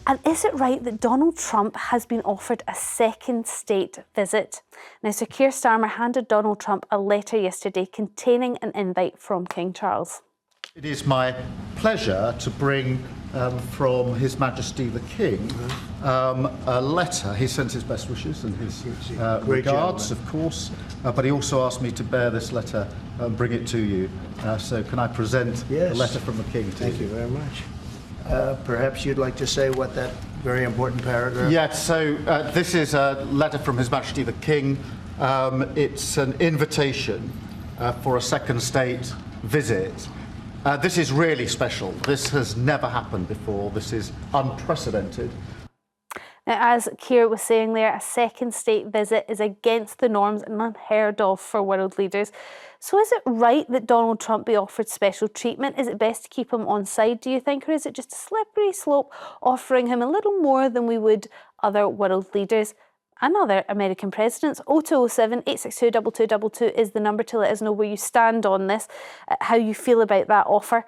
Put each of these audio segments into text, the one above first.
And is it right that Donald Trump has been offered a second state visit? Now, Sir Keir Starmer handed Donald Trump a letter yesterday containing an invite from King Charles. It is my pleasure to bring from His Majesty the King a letter. He sends his best wishes and his regards, of course, but he also asked me to bear this letter and bring it to you. So can I present the letter from the King to you? Thank you very much. Perhaps you'd like to say what that very important paragraph... Yes, so this is a letter from His Majesty the King. It's an invitation for a second state visit. This is really special. This has never happened before. This is unprecedented. Now, as Keir was saying there, a second state visit is against the norms and unheard of for world leaders. So is it right that Donald Trump be offered special treatment? Is it best to keep him on side, do you think? Or is it just a slippery slope, offering him a little more than we would other world leaders and other American presidents? 0207 862 2222 is the number to let us know where you stand on this, how you feel about that offer.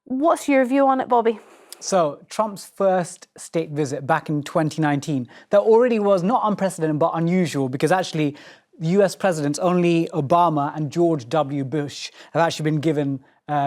What's your view on it, Bobby? So, Trump's first state visit back in 2019, that already was not unprecedented but unusual, because actually US presidents, only Obama and George W. Bush, have actually been given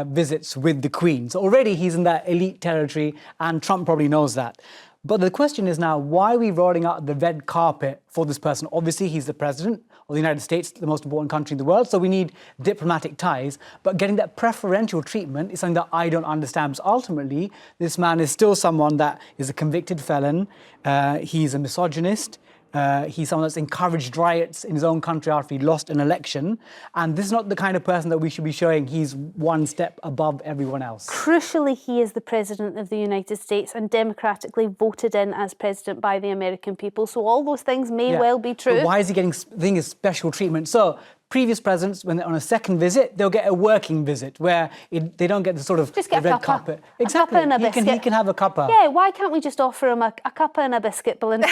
visits with the Queen. So already he's in that elite territory, and Trump probably knows that. But the question is now, why are we rolling out the red carpet for this person? Obviously, he's the president of the United States, the most important country in the world, so we need diplomatic ties. But getting that preferential treatment is something that I don't understand, because ultimately, this man is still someone that is a convicted felon. He's a misogynist. He's someone that's encouraged riots in his own country after he lost an election. And this is not the kind of person that we should be showing he's one step above everyone else. Crucially, he is the President of the United States and democratically voted in as President by the American people. So all those things may well be true. But why is he getting special treatment? So previous presidents, when they're on a second visit, they'll get a working visit where they don't get the sort of just get red a cuppa. carpet. Exactly. A cuppa and a biscuit. He can have a cuppa. Yeah, why can't we just offer him a cuppa and a biscuit, Belinda?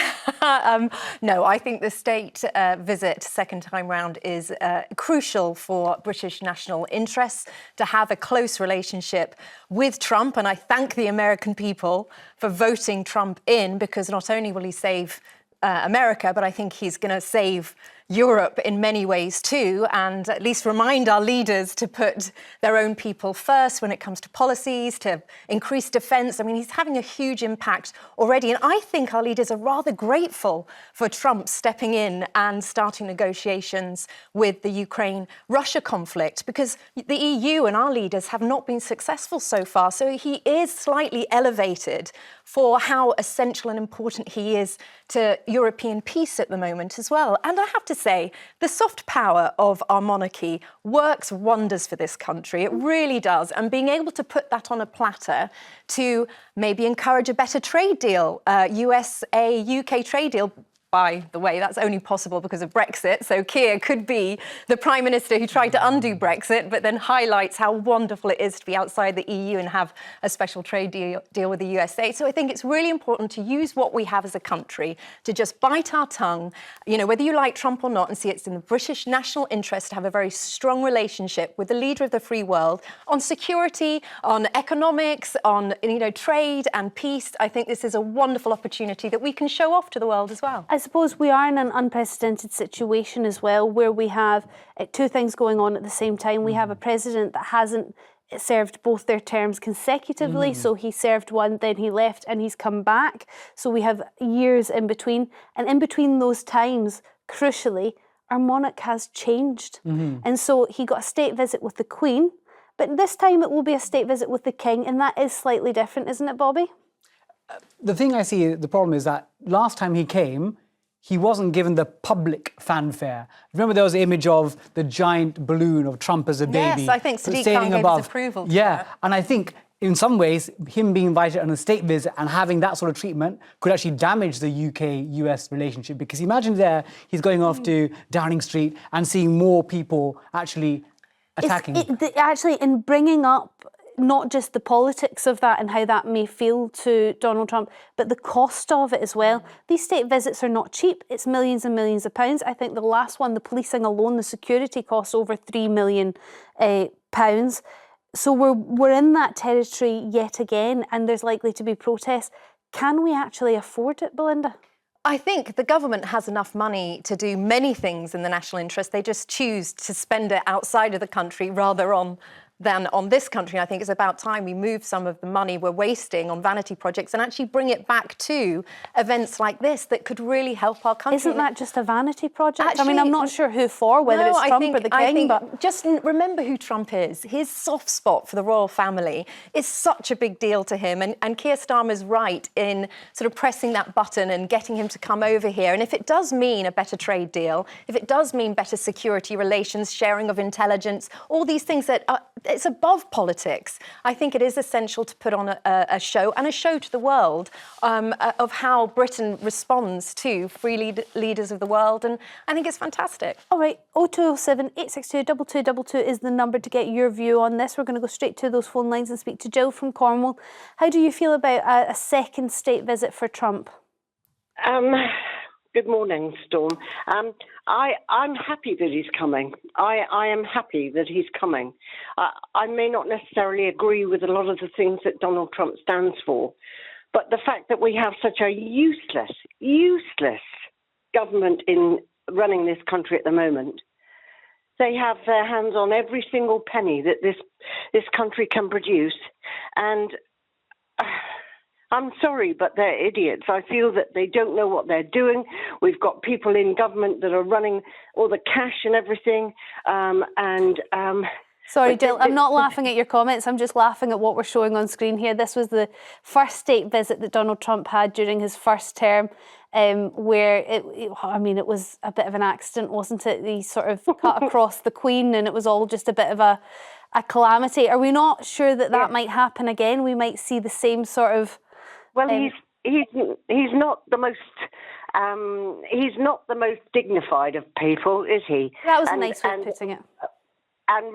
No, I think the state visit second time round is crucial for British national interests, to have a close relationship with Trump. And I thank the American people for voting Trump in, because not only will he save America, but I think he's going to save Europe in many ways too, and at least remind our leaders to put their own people first when it comes to policies, to increase defence. I mean, he's having a huge impact already, and I think our leaders are rather grateful for Trump stepping in and starting negotiations with the Ukraine-Russia conflict, because the EU and our leaders have not been successful so far. So he is slightly elevated for how essential and important he is to European peace at the moment as well. And I have to say, the soft power of our monarchy works wonders for this country. It really does. And being able to put that on a platter to maybe encourage a better trade deal, USA-UK trade deal. By the way, that's only possible because of Brexit. So Keir could be the Prime Minister who tried to undo Brexit, but then highlights how wonderful it is to be outside the EU and have a special trade deal with the USA. So I think it's really important to use what we have as a country to just bite our tongue, you know, whether you like Trump or not, and see it's in the British national interest to have a very strong relationship with the leader of the free world on security, on economics, on, you know, trade and peace. I think this is a wonderful opportunity that we can show off to the world as well. I suppose we are in an unprecedented situation as well, where we have two things going on at the same time. We have a president that hasn't served both their terms consecutively. So he served one, then he left, and he's come back. So we have years in between. And in between those times, crucially, our monarch has changed. And so he got a state visit with the Queen, but this time it will be a state visit with the King, and that is slightly different, isn't it, Bobby? The thing I see, the problem is that last time he came, he wasn't given the public fanfare. Remember, there was the image of the giant balloon of Trump as a baby. Yes, I think Sadiq Khan gave his approval to that. And I think in some ways, him being invited on a state visit and having that sort of treatment could actually damage the UK-US relationship, because imagine he's going off to Downing Street and seeing more people actually attacking. Actually, in bringing up not just the politics of that and how that may feel to Donald Trump, but the cost of it as well. These state visits are not cheap. It's millions and millions of pounds. I think the last one, the policing alone, the security costs over £3 million. So we're in that territory yet again, and there's likely to be protests. Can we actually afford it, Belinda? I think the government has enough money to do many things in the national interest. They just choose to spend it outside of the country rather than on this country. I think it's about time we move some of the money we're wasting on vanity projects and actually bring it back to events like this that could really help our country. Isn't that just a vanity project? Actually, I mean, I'm not sure who for, whether it's Trump or the King, but just remember who Trump is. His soft spot for the royal family is such a big deal to him. And Keir Starmer's right in sort of pressing that button and getting him to come over here. And if it does mean a better trade deal, if it does mean better security relations, sharing of intelligence, all these things that it's above politics. I think it is essential to put on a show, and a show to the world of how Britain responds to free leaders of the world, and I think it's fantastic. All right, 0207 862 2222 is the number to get your view on this. We're going to go straight to those phone lines and speak to Jill from Cornwall. How do you feel about a second state visit for Trump? Good morning, Storm. I'm happy that he's coming. I am happy that he's coming. I may not necessarily agree with a lot of the things that Donald Trump stands for, but the fact that we have such a useless government in running this country at the moment, they have their hands on every single penny that this country can produce, and I'm sorry, but they're idiots. I feel that they don't know what they're doing. We've got people in government that are running all the cash and everything. Sorry, Jill, I'm not laughing at your comments. I'm just laughing at what we're showing on screen here. This was the first state visit that Donald Trump had during his first term, where it was a bit of an accident, wasn't it? He sort of cut across the Queen, and it was all just a bit of a calamity. Are we not sure that might happen again? We might see the same sort of. Well, he's not the most dignified of people, is he? That was a nice way of putting it. And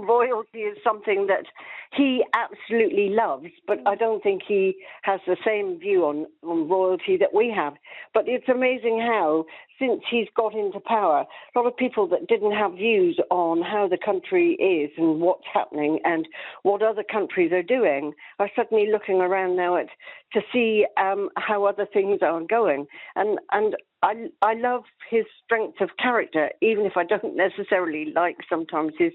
royalty is something that he absolutely loves, but I don't think he has the same view on royalty that we have. But it's amazing how, since he's got into power, a lot of people that didn't have views on how the country is and what's happening and what other countries are doing are suddenly looking around now to see how other things are going. And I love his strength of character, even if I don't necessarily like sometimes his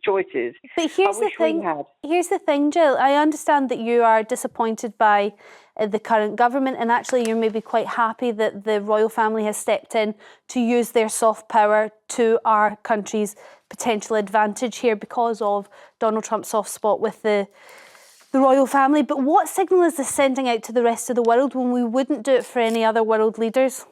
choices. But here's the thing, Jill. I understand that you are disappointed by the current government, and actually you're maybe quite happy that the royal family has stepped in to use their soft power to our country's potential advantage here because of Donald Trump's soft spot with the royal family. But what signal is this sending out to the rest of the world when we wouldn't do it for any other world leaders?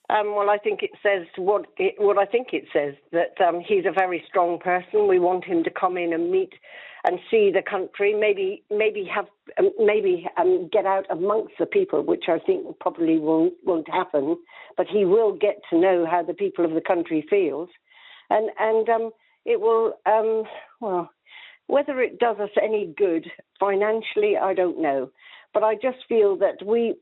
Well, I think it says what I think it says, that he's a very strong person. We want him to come in and meet and see the country, maybe get out amongst the people, which I think probably won't happen. But he will get to know how the people of the country feels, and it will. Well, whether it does us any good financially, I don't know. But I just feel that we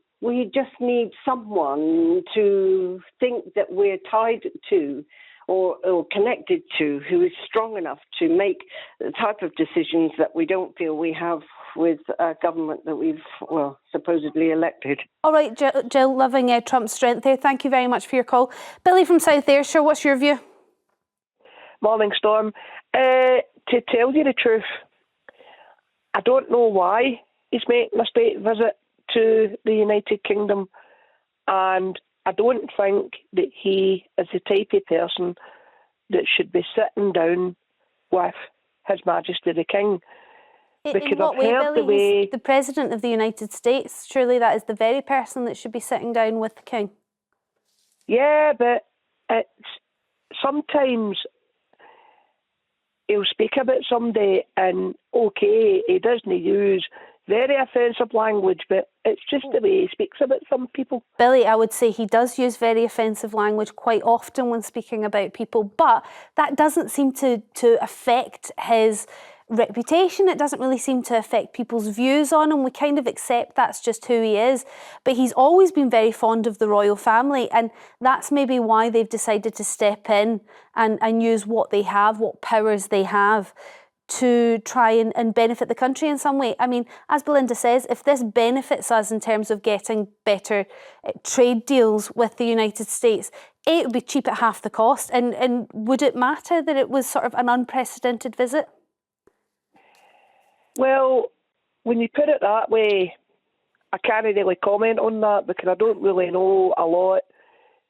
just need someone to think that we're tied to or connected to, who is strong enough to make the type of decisions that we don't feel we have with a government that we've, supposedly elected. All right, Jill, loving Trump's strength there. Thank you very much for your call. Billy from South Ayrshire, what's your view? Morning, Storm. To tell you the truth, I don't know why he's making a state visit to the United Kingdom, and I don't think that he is the type of person that should be sitting down with His Majesty the King. In what way, Billy? He's the President of the United States. Surely that is the very person that should be sitting down with the King. Yeah, but sometimes he'll speak about somebody and, okay, he doesn't use very offensive language, but it's just the way he speaks about some people. Billy, I would say he does use very offensive language quite often when speaking about people, but that doesn't seem to affect his reputation. It doesn't really seem to affect people's views on him. We kind of accept that's just who he is. But he's always been very fond of the royal family, and that's maybe why they've decided to step in and use what they have, what powers they have, to try and benefit the country in some way? I mean, as Belinda says, if this benefits us in terms of getting better trade deals with the United States, it would be cheap at half the cost. And would it matter that it was sort of an unprecedented visit? Well, when you put it that way, I can't really comment on that because I don't really know a lot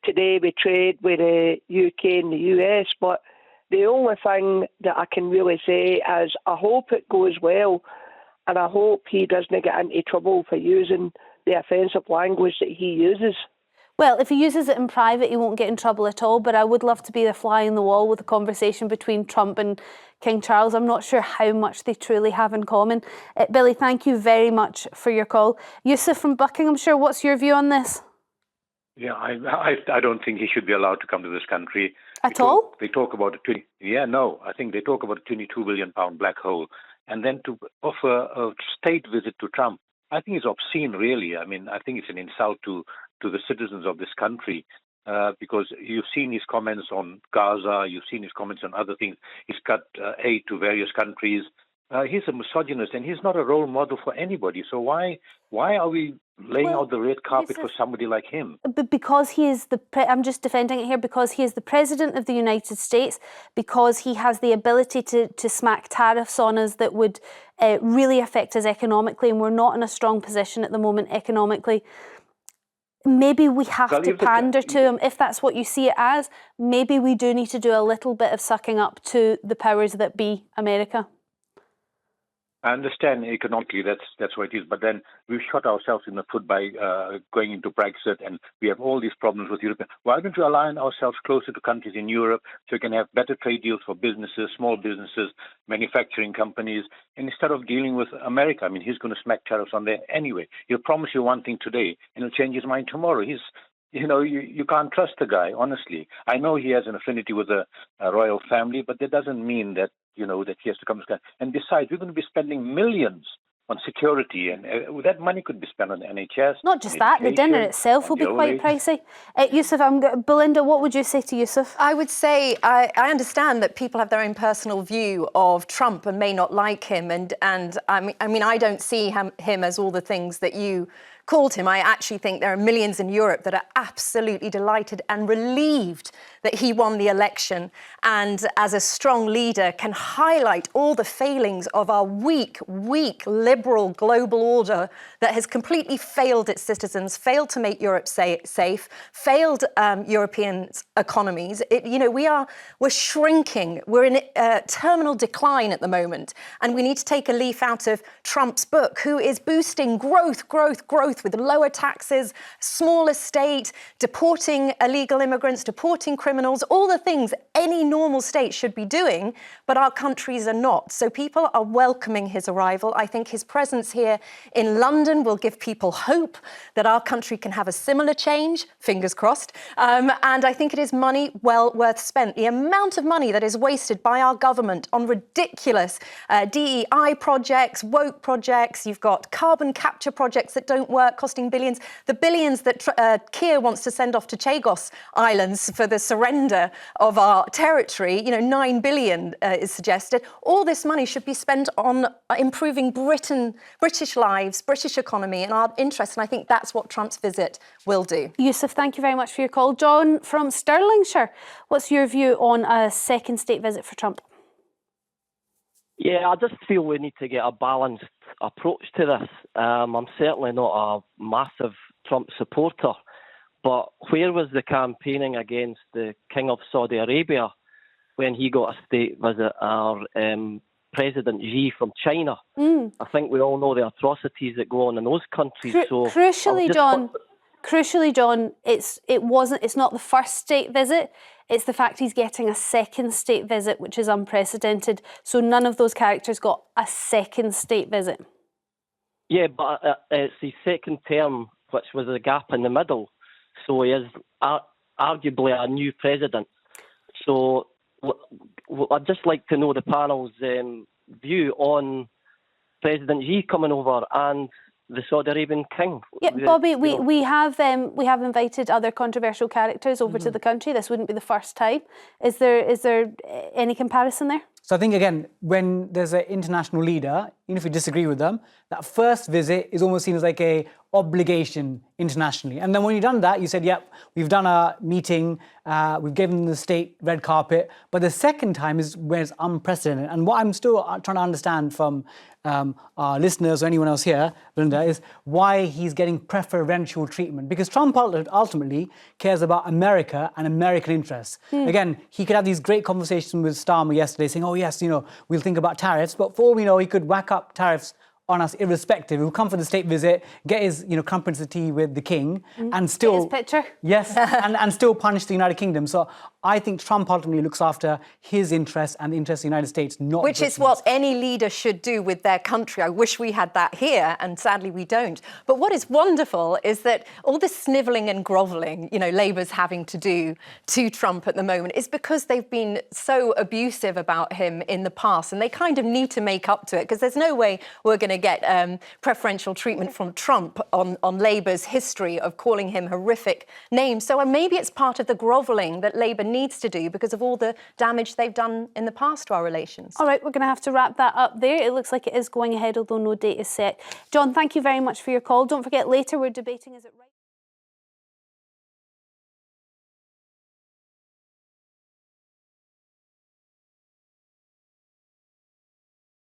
today with trade with the UK and the US. But the only thing that I can really say is I hope it goes well, and I hope he doesn't get into trouble for using the offensive language that he uses. Well, if he uses it in private, he won't get in trouble at all, but I would love to be the fly in the wall with a conversation between Trump and King Charles. I'm not sure how much they truly have in common. Billy, thank you very much for your call. Yusuf from Buckinghamshire, what's your view on this? Yeah, I don't think he should be allowed to come to this country. At all? They talk about I think they talk about a £22 billion black hole. And then to offer a state visit to Trump, I think it's obscene, really. I mean, I think it's an insult to the citizens of this country, because you've seen his comments on Gaza, you've seen his comments on other things. He's cut aid to various countries. He's a misogynist, and he's not a role model for anybody. So why are we laying out the red carpet for somebody like him? But because he is I'm just defending it here, because he is the President of the United States, because he has the ability to smack tariffs on us that would really affect us economically, and we're not in a strong position at the moment economically. Maybe we have to pander to him, if that's what you see it as. Maybe we do need to do a little bit of sucking up to the powers that be, America. I understand economically that's what it is, but then we've shot ourselves in the foot by going into Brexit, and we have all these problems with Europe. Why don't we align ourselves closer to countries in Europe so we can have better trade deals for businesses, small businesses, manufacturing companies, and instead of dealing with America? I mean, he's going to smack tariffs on there anyway. He'll promise you one thing today, and he'll change his mind tomorrow. You can't trust the guy, honestly. I know he has an affinity with the royal family, but that doesn't mean that that he has to come to this country. And besides, we're going to be spending millions on security, and that money could be spent on the NHS. Not just that, the dinner itself will be quite pricey. Yusuf, Belinda, what would you say to Yusuf? I would say I understand that people have their own personal view of Trump and may not like him, and I mean I don't see him as all the things that you called him. I actually think there are millions in Europe that are absolutely delighted and relieved that he won the election, and as a strong leader can highlight all the failings of our weak liberal global order that has completely failed its citizens, failed to make Europe safe, failed European economies. We're shrinking. We're in terminal decline at the moment, and we need to take a leaf out of Trump's book, who is boosting growth with lower taxes, smaller state, deporting illegal immigrants, deporting criminals, all the things any normal state should be doing, but our countries are not. So people are welcoming his arrival. I think his presence here in London will give people hope that our country can have a similar change, fingers crossed. And I think it is money well worth spent. The amount of money that is wasted by our government on ridiculous DEI projects, woke projects, you've got carbon capture projects that don't work, costing billions. The billions that Keir wants to send off to Chagos Islands for the surrender of our territory, 9 billion is suggested. All this money should be spent on improving British lives, British economy and our interests. And I think that's what Trump's visit will do. Yusuf, thank you very much for your call. John from Stirlingshire, what's your view on a second state visit for Trump? Yeah, I just feel we need to get a balanced approach to this. I'm certainly not a massive Trump supporter, but where was the campaigning against the King of Saudi Arabia when he got a state visit, our President Xi from China? I think we all know the atrocities that go on in those countries. Crucially, John, it's not the first state visit. It's the fact he's getting a second state visit, which is unprecedented. So none of those characters got a second state visit. Yeah, but it's his second term, which was a gap in the middle. So he is arguably a new president. So I'd just like to know the panel's view on President Xi coming over and the Saudi Arabian king. Yeah, Bobby, we have invited other controversial characters over to the country. This wouldn't be the first time. Is there any comparison there? So I think, again, when there's an international leader, even if you disagree with them, that first visit is almost seen as like a obligation internationally. And then when you've done that, you said, yep, we've done our meeting, we've given the state red carpet. But the second time is where it's unprecedented. And what I'm still trying to understand from our listeners or anyone else here, Belinda, is why he's getting preferential treatment. Because Trump ultimately cares about America and American interests. Again, he could have these great conversations with Starmer yesterday saying, oh, yes, we'll think about tariffs. But for all we know, he could whack up tariffs on us irrespective. He'll come for the state visit, get his, complicity with the king, and still... Get his picture. Yes, and still punish the United Kingdom. So I think Trump ultimately looks after his interests and the interests of the United States, not Which Britain's. is what any leader should do with their country. I wish we had that here, and sadly we don't. But what is wonderful is that all this snivelling and grovelling, Labour's having to do to Trump at the moment is because they've been so abusive about him in the past, and they kind of need to make up to it, because there's no way we're going to get preferential treatment from Trump on Labour's history of calling him horrific names. So maybe it's part of the grovelling that Labour needs to do because of all the damage they've done in the past to our relations. All right, we're going to have to wrap that up there. It looks like it is going ahead, although no date is set. John, thank you very much for your call. Don't forget, later we're debating, is it right...